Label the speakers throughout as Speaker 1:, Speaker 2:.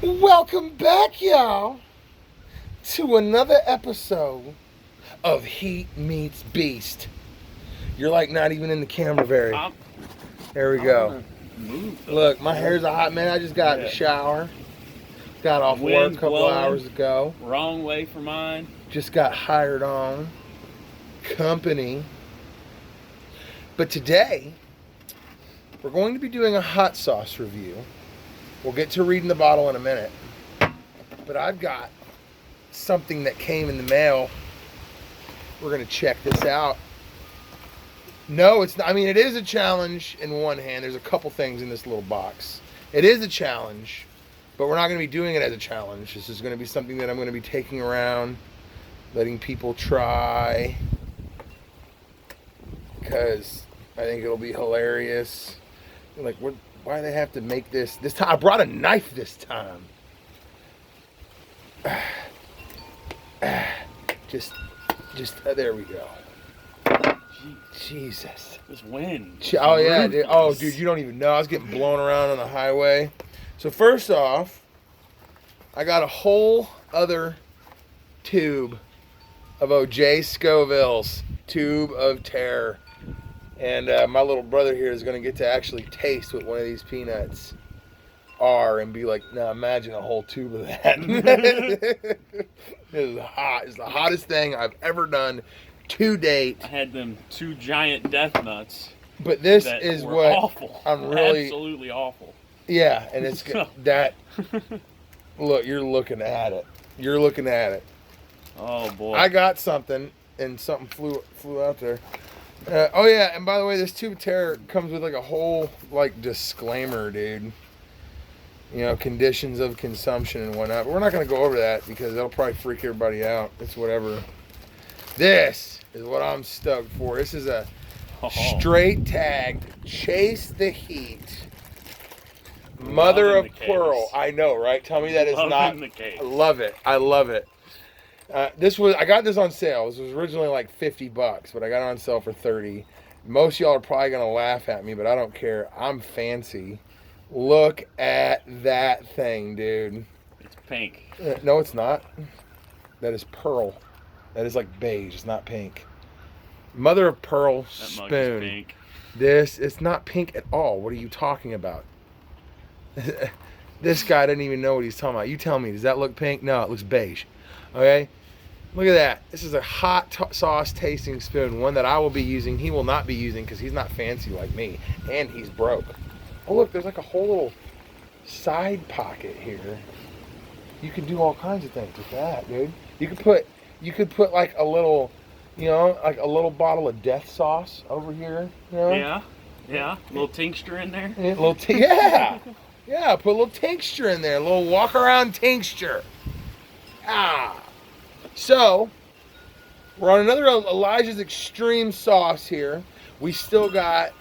Speaker 1: Welcome back, y'all, to another episode of Heat Meets Beast. You're like not even in the camera very. There we go. Look, my hair's a hot man. I just got in the shower. Got off work a couple hours ago.
Speaker 2: Wrong way for mine.
Speaker 1: Just got hired on. Company. But today, we're going to be doing a hot sauce review. We'll get to reading the bottle in a minute. But I've got something that came in the mail. We're going to check this out. No, it's not. I mean, it is a challenge in one hand. There's a couple things in this little box. It is a challenge, but we're not going to be doing it as a challenge. This is going to be something that I'm going to be taking around, letting people try, because I think it'll be hilarious. Like, what? Why do they have to make this time? I brought a knife this time. Just, there we go. Jesus.
Speaker 2: This wind.
Speaker 1: Oh, yeah. Dude. Oh, dude, you don't even know. I was getting blown around on the highway. So, first off, I got a whole other tube of OJ Scoville's Tube of Terror. And my little brother here is going to get to actually taste what one of these peanuts are and be like, now imagine a whole tube of that. This is hot. It's the hottest thing I've ever done to date.
Speaker 2: I had them two giant death nuts.
Speaker 1: But this is what
Speaker 2: awful.
Speaker 1: I'm really...
Speaker 2: Absolutely awful.
Speaker 1: Yeah, and it's that... Look, you're looking at it. You're looking at it.
Speaker 2: Oh, boy.
Speaker 1: I got something, and something flew out there. Oh yeah, and by the way, this Tube of Terror comes with like a whole like disclaimer, dude. You know, conditions of consumption and whatnot. But we're not gonna go over that because that'll probably freak everybody out. It's whatever. This is what I'm stoked for. This is a straight tagged Chase the Heat. Mother of pearl. I know, right? Tell me that is not. I love it. I love it. I got this on sale. This was originally like $50, but I got it on sale for $30. Most of y'all are probably gonna laugh at me, but I don't care. I'm fancy. Look at that thing, dude.
Speaker 2: It's pink.
Speaker 1: No, it's not. That is pearl. That is like beige. It's not pink. Mother of pearl spoon.
Speaker 2: That mug is pink.
Speaker 1: It's not pink at all. What are you talking about? This guy doesn't even know what he's talking about. You tell me, does that look pink? No, it looks beige. Okay, look at that. This is a hot sauce tasting spoon, one that I will be using. He will not be using because he's not fancy like me, and he's broke. Oh look, there's like a whole little side pocket here. You can do all kinds of things with that, dude. You could put like a little, you know, like a little bottle of death sauce over here. You know?
Speaker 2: Yeah. A little tincture in there.
Speaker 1: Yeah, put a little tincture in there, a little walk around tincture. So we're on another Elijah's Extreme sauce here. We still got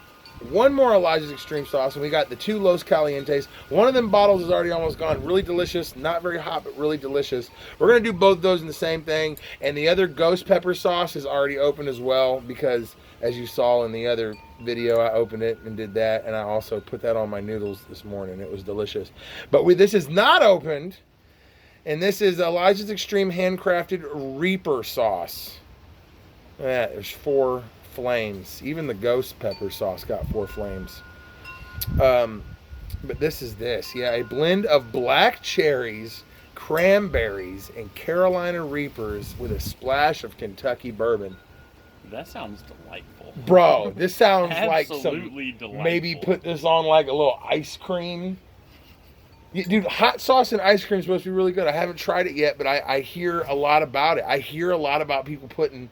Speaker 1: one more Elijah's Extreme sauce, and we got the two Los Calientes. One of them bottles is already almost gone. Really delicious, not very hot, but really delicious. We're gonna do both those in the same thing, and the other ghost pepper sauce is already open as well because, as you saw in the other video, I opened it and did that, and I also put that on my noodles this morning. It was delicious. But this is not opened. And this is Elijah's Extreme handcrafted Reaper sauce. Yeah, there's 4 flames. Even the ghost pepper sauce got 4 flames. But this is this. Yeah, a blend of black cherries, cranberries, and Carolina Reapers with a splash of Kentucky bourbon.
Speaker 2: That sounds delightful.
Speaker 1: Bro, this sounds like
Speaker 2: absolutely delightful.
Speaker 1: Maybe put this on like a little ice cream. Dude, hot sauce and ice cream is supposed to be really good. I haven't tried it yet, but I hear a lot about it. I hear a lot about people putting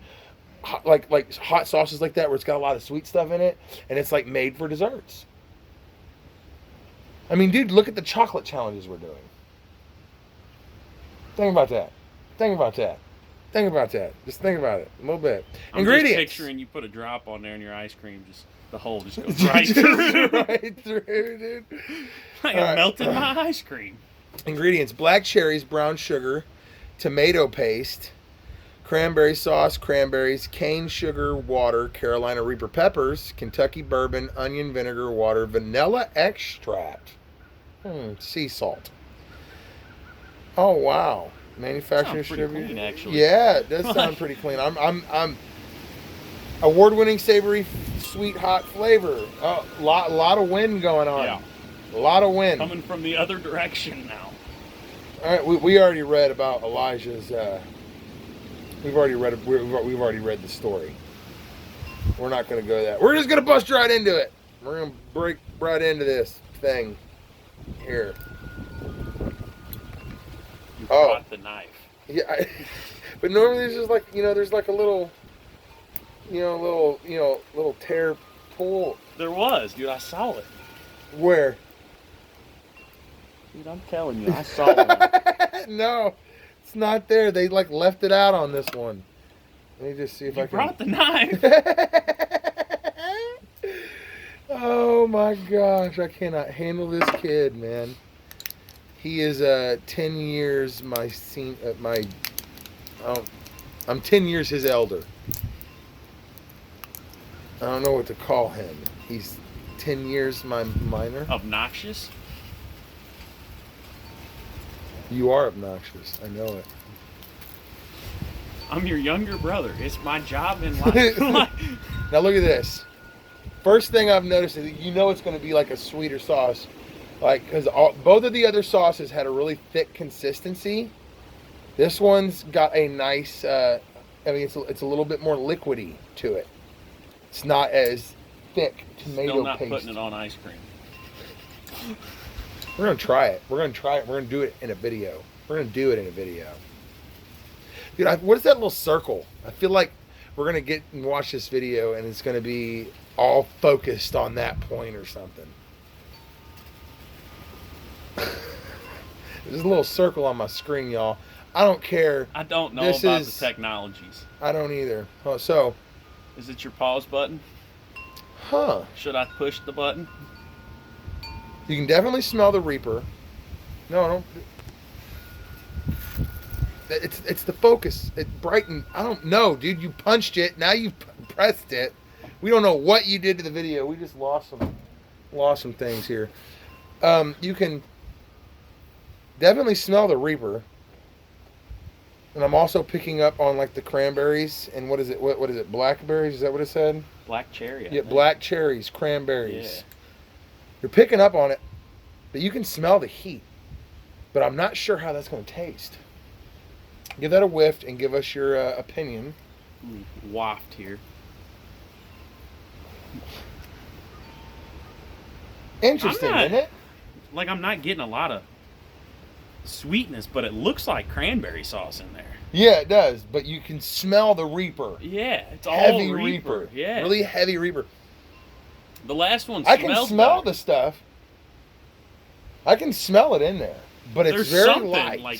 Speaker 1: like hot sauces like that where it's got a lot of sweet stuff in it, and it's like made for desserts. I mean, dude, look at the chocolate challenges we're doing. Think about that. Think about that. Think about that. Just think about it a little bit.
Speaker 2: I'm
Speaker 1: Ingredients.
Speaker 2: Just picturing you put a drop on there in your ice cream, just the hole just goes right through.
Speaker 1: Right through, dude.
Speaker 2: I got melted my ice cream.
Speaker 1: Ingredients: black cherries, brown sugar, tomato paste, cranberry sauce, cranberries, cane sugar, water, Carolina Reaper peppers, Kentucky bourbon, onion vinegar, water, vanilla extract, sea salt. Oh wow, manufacturer
Speaker 2: Sounds pretty
Speaker 1: distributor.
Speaker 2: clean, actually.
Speaker 1: Yeah, it does sound pretty clean. I'm award-winning savory, sweet, hot flavor. Lot of wind going on.
Speaker 2: Yeah.
Speaker 1: A lot of wind.
Speaker 2: Coming from the other direction now.
Speaker 1: All right, we already read about Elijah's. We've already read the story. We're not going to go that. We're just going to bust right into it. We're going to break right into this thing here.
Speaker 2: You brought the knife.
Speaker 1: Yeah, but normally there's just like there's like a little, little tear pull.
Speaker 2: There was, dude. I saw it.
Speaker 1: Where?
Speaker 2: Dude, I'm telling you, I saw it.
Speaker 1: No, it's not there. They like left it out on this one. Let me just see if I
Speaker 2: You
Speaker 1: can.
Speaker 2: brought the knife.
Speaker 1: Oh my gosh, I cannot handle this kid, man. He is 10 years I'm 10 years his elder. I don't know what to call him. He's 10 years my minor.
Speaker 2: Obnoxious.
Speaker 1: You are obnoxious. I know it.
Speaker 2: I'm your younger brother. It's my job in life.
Speaker 1: Now look at this. First thing I've noticed is that it's going to be like a sweeter sauce. Like, because both of the other sauces had a really thick consistency. This one's got a nice, it's a little bit more liquidy to it. It's not as thick tomato
Speaker 2: Still not
Speaker 1: paste.
Speaker 2: putting it on ice cream.
Speaker 1: We're going to try it. We're going to try it. We're going to do it in a video. Dude, what is that little circle? I feel like we're going to get and watch this video and it's going to be all focused on that point or something. There's a little circle on my screen, y'all. I don't care.
Speaker 2: I don't know about the technologies.
Speaker 1: I don't either. Oh, so.
Speaker 2: Is it your pause button?
Speaker 1: Huh.
Speaker 2: Should I push the button?
Speaker 1: You can definitely smell the Reaper. No, don't. It's the focus. It brightened. I don't know, dude. You punched it. Now you pressed it. We don't know what you did to the video. We just lost some things here. You can definitely smell the Reaper. And I'm also picking up on like the cranberries and what is it? What is it? Blackberries? Is that what it said?
Speaker 2: Black cherry.
Speaker 1: Yeah, black cherries, cranberries.
Speaker 2: Yeah.
Speaker 1: You're picking up on it, but you can smell the heat. But I'm not sure how that's going to taste. Give that a whiff and give us your opinion.
Speaker 2: Waft here.
Speaker 1: Interesting, isn't it?
Speaker 2: Like, I'm not getting a lot of sweetness, but it looks like cranberry sauce in there.
Speaker 1: Yeah, it does. But you can smell the Reaper.
Speaker 2: Yeah, it's all
Speaker 1: heavy
Speaker 2: Reaper. Yeah,
Speaker 1: really heavy Reaper.
Speaker 2: The last one.
Speaker 1: I can smell
Speaker 2: better.
Speaker 1: the stuff. I can smell it in there, but it's
Speaker 2: There's
Speaker 1: very
Speaker 2: something,
Speaker 1: light.
Speaker 2: Like,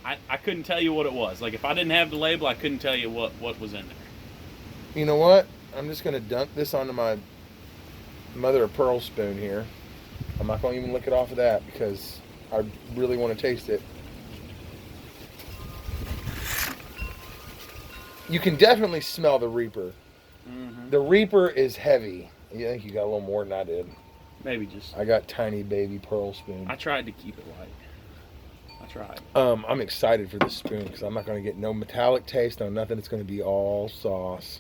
Speaker 2: I couldn't tell you what it was. Like, if I didn't have the label, I couldn't tell you what was in there.
Speaker 1: You know what? I'm just gonna dunk this onto my mother of pearl spoon here. I'm not gonna even lick it off of that because I really want to taste it. You can definitely smell the Reaper.
Speaker 2: Mm-hmm.
Speaker 1: The Reaper is heavy. I think you got a little more than I did.
Speaker 2: Maybe just.
Speaker 1: I got tiny baby pearl spoon.
Speaker 2: I tried to keep it light. I tried.
Speaker 1: I'm excited for this spoon because I'm not going to get no metallic taste, no nothing. It's going to be all sauce.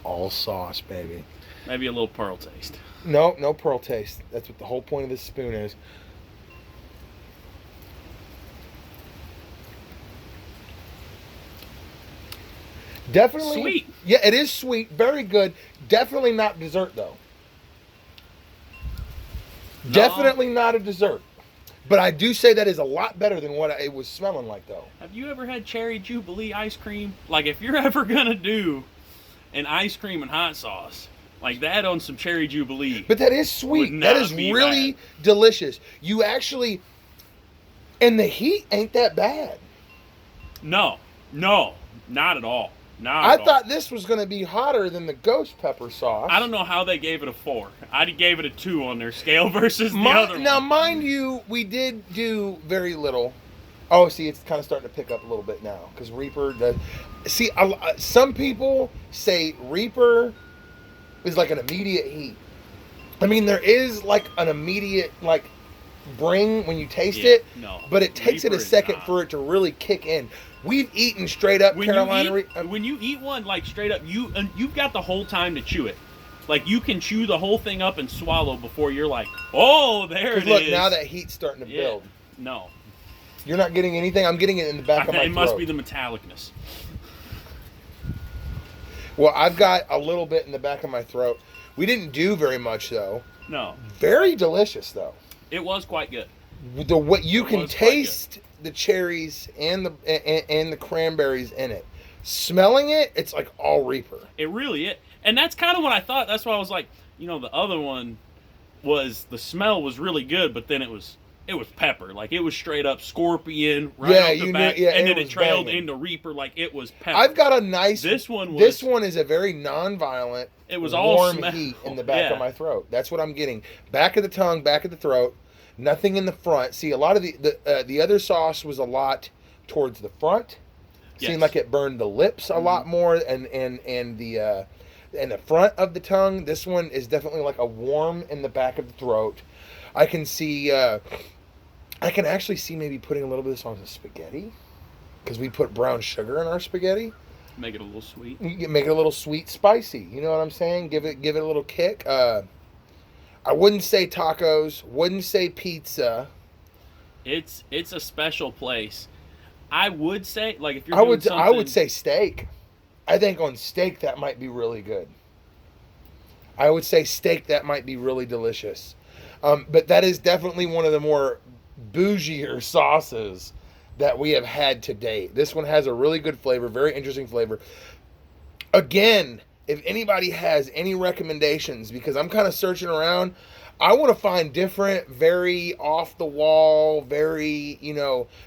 Speaker 1: All sauce, baby.
Speaker 2: Maybe a little pearl taste.
Speaker 1: No pearl taste. That's what the whole point of this spoon is. Definitely
Speaker 2: sweet.
Speaker 1: Yeah, it is sweet. Very good. Definitely not dessert though. No. Definitely not a dessert. But I do say that is a lot better than what it was smelling like though.
Speaker 2: Have you ever had Cherry Jubilee ice cream? Like, if you're ever gonna do an ice cream and hot sauce like that on some Cherry Jubilee.
Speaker 1: But that is sweet. That is really delicious. You actually, and the heat ain't that bad.
Speaker 2: No, not at all.
Speaker 1: I thought this was going to be hotter than the ghost pepper sauce.
Speaker 2: I don't know how they gave it a 4. I gave it a 2 on their scale versus the other one.
Speaker 1: Now, mind you, we did do very little. Oh, see, it's kind of starting to pick up a little bit now because Reaper does. See, some people say Reaper is like an immediate heat. I mean, there is like an immediate, like, bring when you taste
Speaker 2: Yeah,
Speaker 1: it,
Speaker 2: no.
Speaker 1: but it takes it
Speaker 2: Reaper
Speaker 1: a
Speaker 2: is
Speaker 1: second
Speaker 2: not.
Speaker 1: for it to really kick in. We've eaten straight up Carolina Reaper.
Speaker 2: When you eat one like straight up, you've got the whole time to chew it. Like you can chew the whole thing up and swallow before you're like, oh, there it
Speaker 1: Look,
Speaker 2: is.
Speaker 1: now that heat's starting to build.
Speaker 2: No.
Speaker 1: You're not getting anything. I'm getting it in the back of my throat.
Speaker 2: It must be the metallicness.
Speaker 1: Well, I've got a little bit in the back of my throat. We didn't do very much though.
Speaker 2: No.
Speaker 1: Very delicious though.
Speaker 2: It was quite good.
Speaker 1: What you can taste the cherries and the cranberries in it. Smelling it, it's like all Reaper.
Speaker 2: It really is. And that's kind of what I thought. That's why I was like, the other one was, the smell was really good, but then it was pepper. Like it was straight up scorpion right off the back, and then it trailed into Reaper like it was pepper.
Speaker 1: I've got a nice.
Speaker 2: This one
Speaker 1: is a very non-violent.
Speaker 2: It was all
Speaker 1: warm heat in the back of my throat. That's what I'm getting. Back of the tongue, back of the throat. Nothing in the front. See, a lot of the other sauce was a lot towards the front.
Speaker 2: Yes.
Speaker 1: Seemed like it burned the lips a lot more, and the front of the tongue. This one is definitely like a warm in the back of the throat. I can see. I can actually see maybe putting a little bit of this on the spaghetti, because we put brown sugar in our spaghetti.
Speaker 2: Make it a little sweet.
Speaker 1: Make it a little sweet, spicy. You know what I'm saying? Give it a little kick. I wouldn't say tacos. Wouldn't say pizza.
Speaker 2: It's a special place. I would say, like, if you're
Speaker 1: I would say steak. I think on steak that might be really good. I would say steak that might be really delicious. But that is definitely one of the more bougier sauces that we have had to date. This one has a really good flavor, very interesting flavor. Again, if anybody has any recommendations, because I'm kind of searching around, I want to find different, very off the wall, very,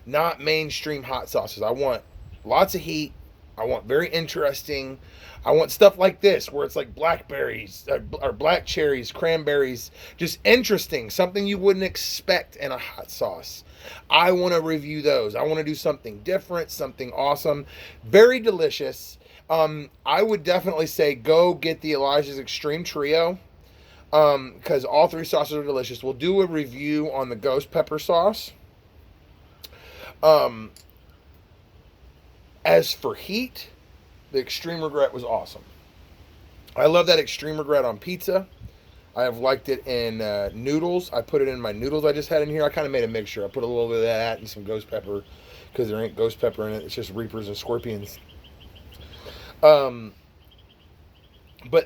Speaker 1: not mainstream hot sauces. I want lots of heat. I want very interesting. I want stuff like this, where it's like blackberries, or black cherries, cranberries, just interesting, something you wouldn't expect in a hot sauce. I want to review those. I want to do something different, something awesome, very delicious. I would definitely say go get the Elijah's Extreme Trio, because all three sauces are delicious. We'll do a review on the ghost pepper sauce. As for heat, the Extreme Regret was awesome. I love that Extreme Regret on pizza. I have liked it in noodles. I put it in my noodles I just had in here. I kind of made a mixture. I put a little bit of that and some ghost pepper, because there ain't ghost pepper in it. It's just Reapers and Scorpions. But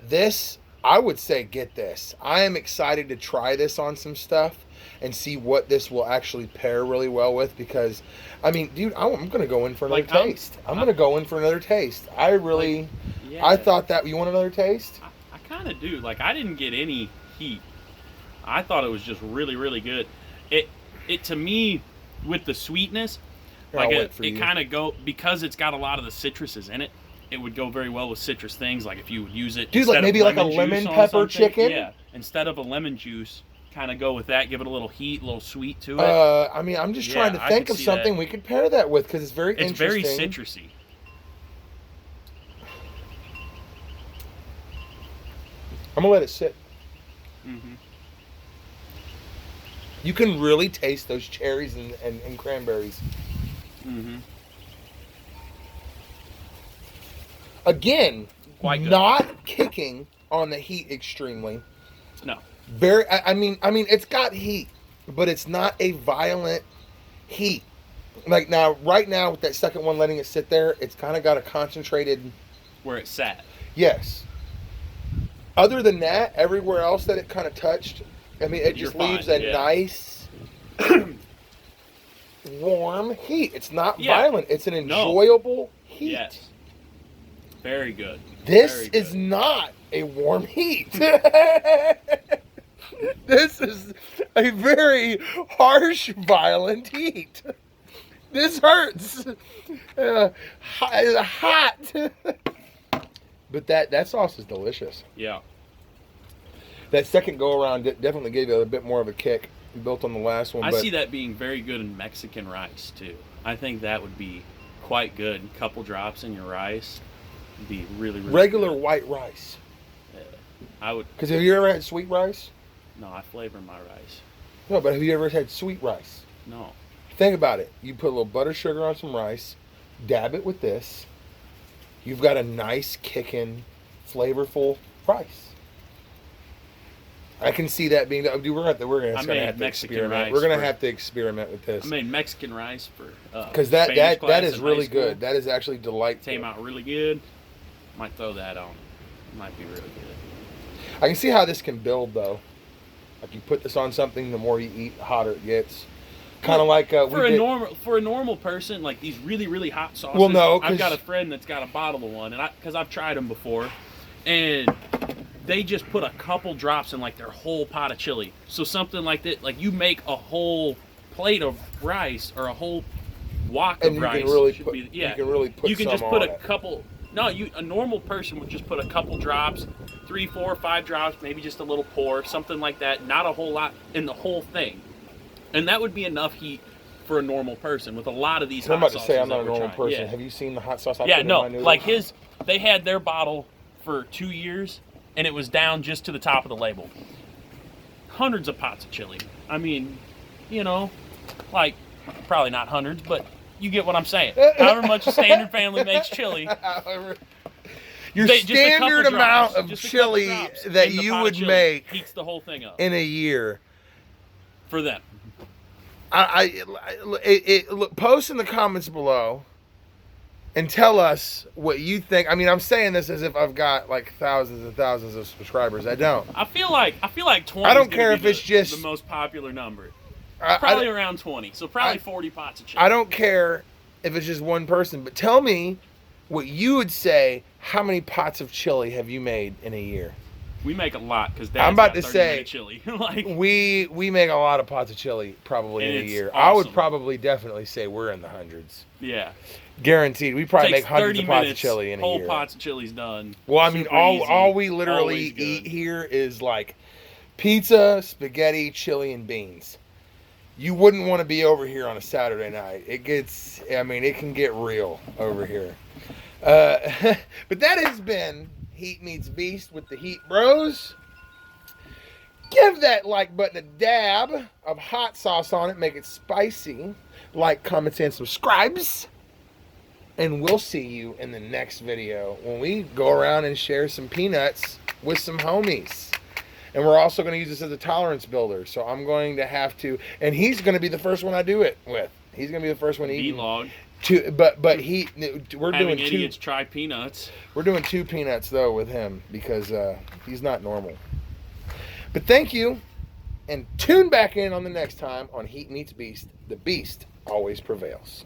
Speaker 1: this, I would say get this. I am excited to try this on some stuff and see what this will actually pair really well with, because, I mean, dude, I'm going to go in for another taste. I'm going to go in for another taste. I really, I thought that, you want another taste?
Speaker 2: I kind of do. Like, I didn't get any heat. I thought it was just really, really good. It to me, with the sweetness, like it kind of because it's got a lot of the citruses in it. It would go very well with citrus things, like if you would use it.
Speaker 1: Dude, like maybe like a lemon pepper chicken?
Speaker 2: Yeah. Instead of a lemon juice, kind of go with that, give it a little heat, a little sweet to it.
Speaker 1: I mean, I'm just trying to think of something we could pair that with, because it's very interesting.
Speaker 2: It's very citrusy.
Speaker 1: I'm going to let it sit.
Speaker 2: Mm-hmm.
Speaker 1: You can really taste those cherries and cranberries.
Speaker 2: Mm-hmm.
Speaker 1: Again,
Speaker 2: quite good.
Speaker 1: Not kicking on the heat extremely.
Speaker 2: No.
Speaker 1: Very. I mean, it's got heat, but it's not a violent heat. Like right now, with that second one, letting it sit there, it's kind of got a concentrated.
Speaker 2: Where it sat.
Speaker 1: Yes. Other than that, everywhere else that it kind of touched, I mean, it just leaves a nice, warm heat. It's not violent. It's an enjoyable heat.
Speaker 2: Yes. Very good.
Speaker 1: This is not a warm heat. This is a very harsh, violent heat. This hurts. It's hot. But that sauce is delicious.
Speaker 2: Yeah.
Speaker 1: That second go around definitely gave you a bit more of a kick, built on the last one.
Speaker 2: I see that being very good in Mexican rice too. I think that would be quite good. A couple drops in your rice would be really, really
Speaker 1: regular
Speaker 2: good.
Speaker 1: White rice.
Speaker 2: I would.
Speaker 1: Because have you ever had sweet rice?
Speaker 2: No, I flavor my rice.
Speaker 1: No, but have you ever had sweet rice?
Speaker 2: No.
Speaker 1: Think about it. You put a little butter sugar on some rice, dab it with this. You've got a nice, kicking, flavorful rice. I can see that being. Dude, we're gonna have to experiment. We're gonna have to experiment with this.
Speaker 2: I made Mexican rice for
Speaker 1: because that is really good. That is actually delightful.
Speaker 2: Came out really good. Might throw that on. It might be really good.
Speaker 1: I can see how this can build though. Like you put this on something, the more you eat, the hotter it gets. Kind of like
Speaker 2: for a normal person, like these really really hot sauces.
Speaker 1: Well, no,
Speaker 2: I've got a friend that's got a bottle of one, and because I've tried them before, and they just put a couple drops in like their whole pot of chili. So something like that, like you make a whole plate of rice or a whole wok of rice.
Speaker 1: You can really put.
Speaker 2: You can just put a couple. No, a normal person would just put a couple drops, 3, 4, 5 drops, maybe just a little pour, something like that. Not a whole lot in the whole thing, and that would be enough heat for a normal person. With a lot of these hot sauces,
Speaker 1: I'm about to say I'm not a normal person. Yeah. Have you seen the hot sauce?
Speaker 2: Like they had their bottle for 2 years. And it was down just to the top of the label. Hundreds of pots of chili. I mean, like, probably not hundreds, but you get what I'm saying. However much a standard family makes chili.
Speaker 1: Your standard amount of chili that you would make
Speaker 2: heats the whole thing up
Speaker 1: in a year.
Speaker 2: For them.
Speaker 1: Look, post in the comments below. And tell us what you think. I mean, I'm saying this as if I've got like thousands and thousands of subscribers. I don't.
Speaker 2: I feel like 20.
Speaker 1: I don't care if it's just
Speaker 2: the most popular number. Probably around 20. So probably 40 pots of chili.
Speaker 1: I don't care if it's just one person, but tell me what you would say. How many pots of chili have you made in a year?
Speaker 2: We make a lot because
Speaker 1: I'm about to say
Speaker 2: chili. Like
Speaker 1: we make a lot of pots of chili probably in a year. Awesome. I would probably definitely say we're in the hundreds.
Speaker 2: Yeah.
Speaker 1: Guaranteed. We probably make hundreds of pots of chili in a year.
Speaker 2: Whole pots of chili's done.
Speaker 1: Well, I mean, all we literally eat here is like pizza, spaghetti, chili, and beans. You wouldn't want to be over here on a Saturday night. It can get real over here. But that has been Heat Meets Beast with the Heat Bros. Give that like button a dab of hot sauce on it. Make it spicy. Like, comments, and subscribes. And we'll see you in the next video when we go around and share some peanuts with some homies. And we're also going to use this as a tolerance builder. So I'm going to have to, and he's going to be the first one I do it with. He's going to be the first one eating.
Speaker 2: Vlog.
Speaker 1: We're doing two.
Speaker 2: Idiots try peanuts.
Speaker 1: We're doing 2 peanuts though with him because he's not normal. But thank you, and tune back in on the next time on Heat Meets Beast. The beast always prevails.